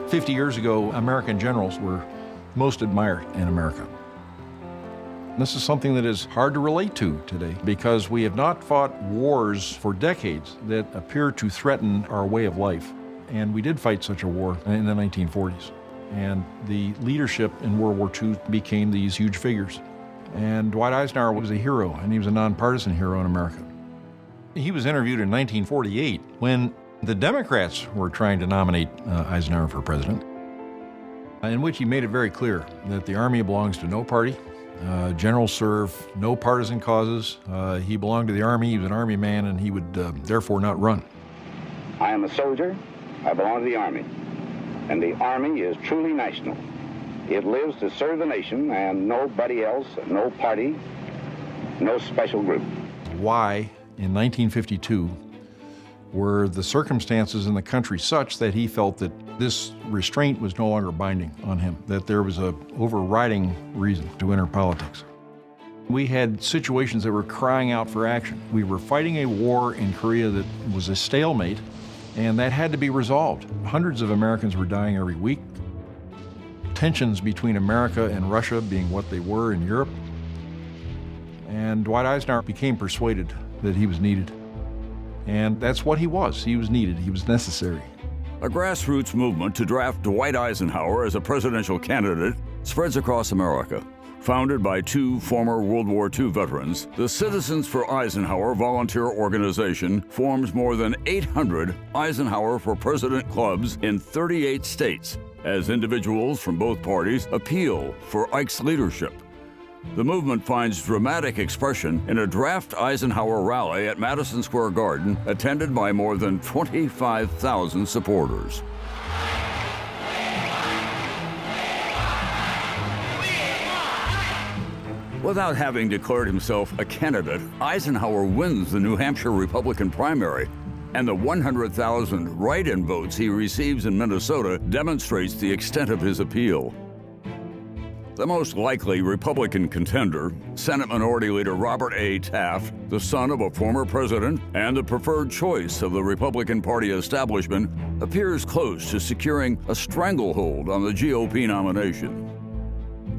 50 years ago, American generals were most admired in America. This is something that is hard to relate to today because we have not fought wars for decades that appear to threaten our way of life. And we did fight such a war in the 1940s. And the leadership in World War II became these huge figures. And Dwight Eisenhower was a hero, and he was a nonpartisan hero in America. He was interviewed in 1948 when the Democrats were trying to nominate Eisenhower for president, in which he made it very clear that the Army belongs to no party. Generals serve no partisan causes. He belonged to the Army, he was an Army man, and he would therefore not run. I am a soldier, I belong to the Army, and the Army is truly national. It lives to serve the nation and nobody else, no party, no special group. Why, in 1952, were the circumstances in the country such that he felt that this restraint was no longer binding on him, that there was an overriding reason to enter politics? We had situations that were crying out for action. We were fighting a war in Korea that was a stalemate, and that had to be resolved. Hundreds of Americans were dying every week. Tensions between America and Russia being what they were in Europe. And Dwight Eisenhower became persuaded that he was needed. And that's what he was. He was needed. He was necessary. A grassroots movement to draft Dwight Eisenhower as a presidential candidate spreads across America. Founded by two former World War II veterans, the Citizens for Eisenhower volunteer organization forms more than 800 Eisenhower for President clubs in 38 states as individuals from both parties appeal for Ike's leadership. The movement finds dramatic expression in a draft Eisenhower rally at Madison Square Garden, attended by more than 25,000 supporters. Without having declared himself a candidate, Eisenhower wins the New Hampshire Republican primary, and the 100,000 write-in votes he receives in Minnesota demonstrates the extent of his appeal. The most likely Republican contender, Senate Minority Leader Robert A. Taft, the son of a former president and the preferred choice of the Republican Party establishment, appears close to securing a stranglehold on the GOP nomination.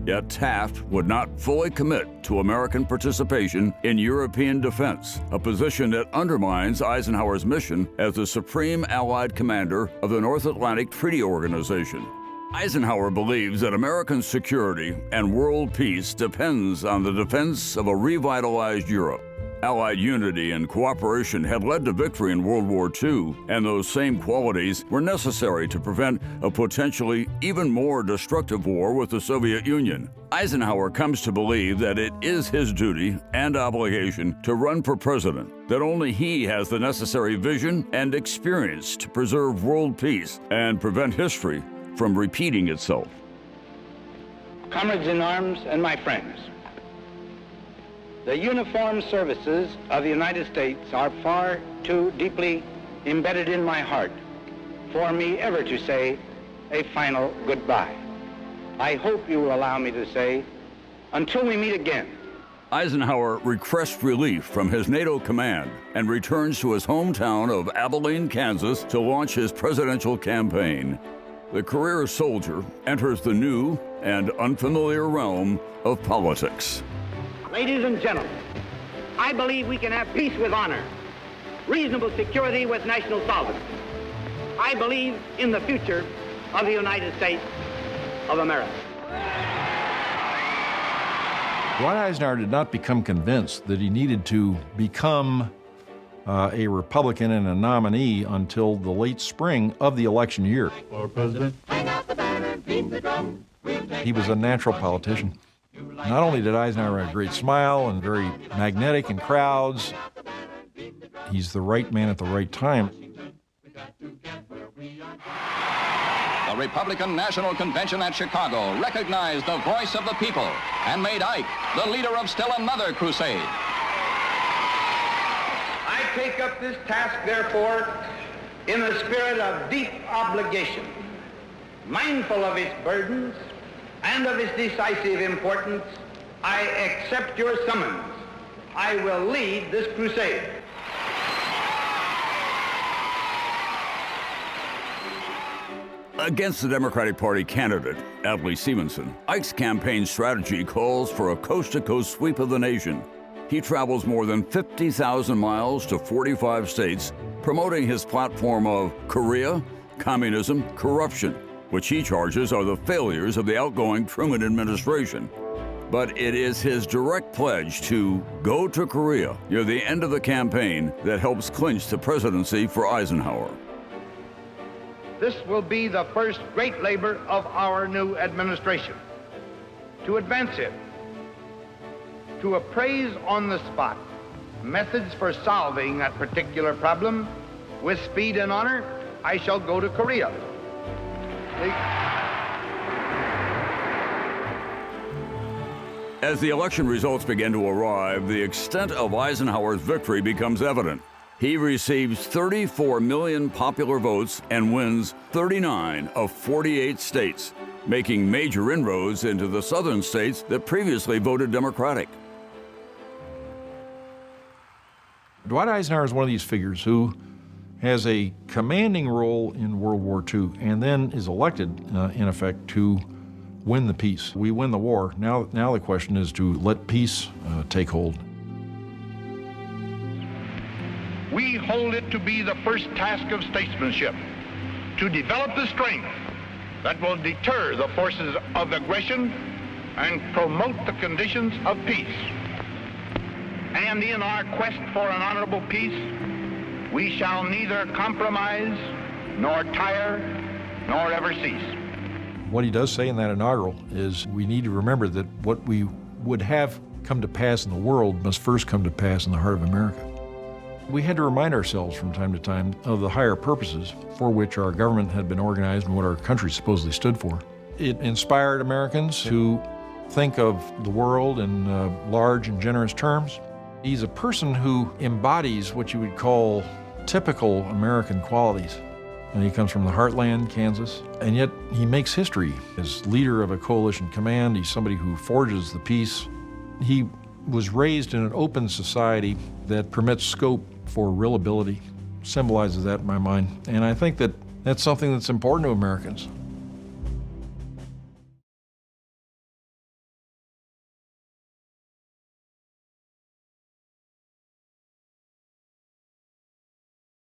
Yet Taft would not fully commit to American participation in European defense, a position that undermines Eisenhower's mission as the supreme Allied commander of the North Atlantic Treaty Organization. Eisenhower believes that American security and world peace depends on the defense of a revitalized Europe. Allied unity and cooperation had led to victory in World War II, and those same qualities were necessary to prevent a potentially even more destructive war with the Soviet Union. Eisenhower comes to believe that it is his duty and obligation to run for president, that only he has the necessary vision and experience to preserve world peace and prevent history from repeating itself. Comrades in arms and my friends, the uniformed services of the United States are far too deeply embedded in my heart for me ever to say a final goodbye. I hope you will allow me to say, until we meet again. Eisenhower requests relief from his NATO command and returns to his hometown of Abilene, Kansas, to launch his presidential campaign. The career soldier enters the new and unfamiliar realm of politics. Ladies and gentlemen, I believe we can have peace with honor, reasonable security with national solvency. I believe in the future of the United States of America. Dwight Eisenhower did not become convinced that he needed to become a Republican and a nominee until the late spring of the election year. For president, hang out the banner, beat the drum. He was a natural politician. Not only did Eisenhower have a great smile and very magnetic in crowds, he's the right man at the right time. The Republican National Convention at Chicago recognized the voice of the people and made Ike the leader of still another crusade. I take up this task, therefore, in a spirit of deep obligation, mindful of its burdens and of its decisive importance. I accept your summons. I will lead this crusade. Against the Democratic Party candidate, Adlai Stevenson, Ike's campaign strategy calls for a coast-to-coast sweep of the nation. He travels more than 50,000 miles to 45 states, promoting his platform of Korea, communism, corruption, which he charges are the failures of the outgoing Truman administration. But it is his direct pledge to go to Korea near the end of the campaign that helps clinch the presidency for Eisenhower. This will be the first great labor of our new administration. To advance it, to appraise on the spot methods for solving that particular problem with speed and honor, I shall go to Korea. As the election results begin to arrive, the extent of Eisenhower's victory becomes evident. He receives 34 million popular votes and wins 39 of 48 states, making major inroads into the southern states that previously voted Democratic. Dwight Eisenhower is one of these figures who has a commanding role in World War II and then is elected, in effect, to win the peace. We win the war. Now the question is to let peace take hold. We hold it to be the first task of statesmanship to develop the strength that will deter the forces of aggression and promote the conditions of peace. And in our quest for an honorable peace, we shall neither compromise, nor tire, nor ever cease. What he does say in that inaugural is we need to remember that what we would have come to pass in the world must first come to pass in the heart of America. We had to remind ourselves from time to time of the higher purposes for which our government had been organized and what our country supposedly stood for. It inspired Americans to think of the world in large and generous terms. He's a person who embodies what you would call typical American qualities. And he comes from the heartland, Kansas, and yet he makes history. As leader of a coalition command, he's somebody who forges the peace. He was raised in an open society that permits scope for real ability, symbolizes that in my mind. And I think that that's something that's important to Americans.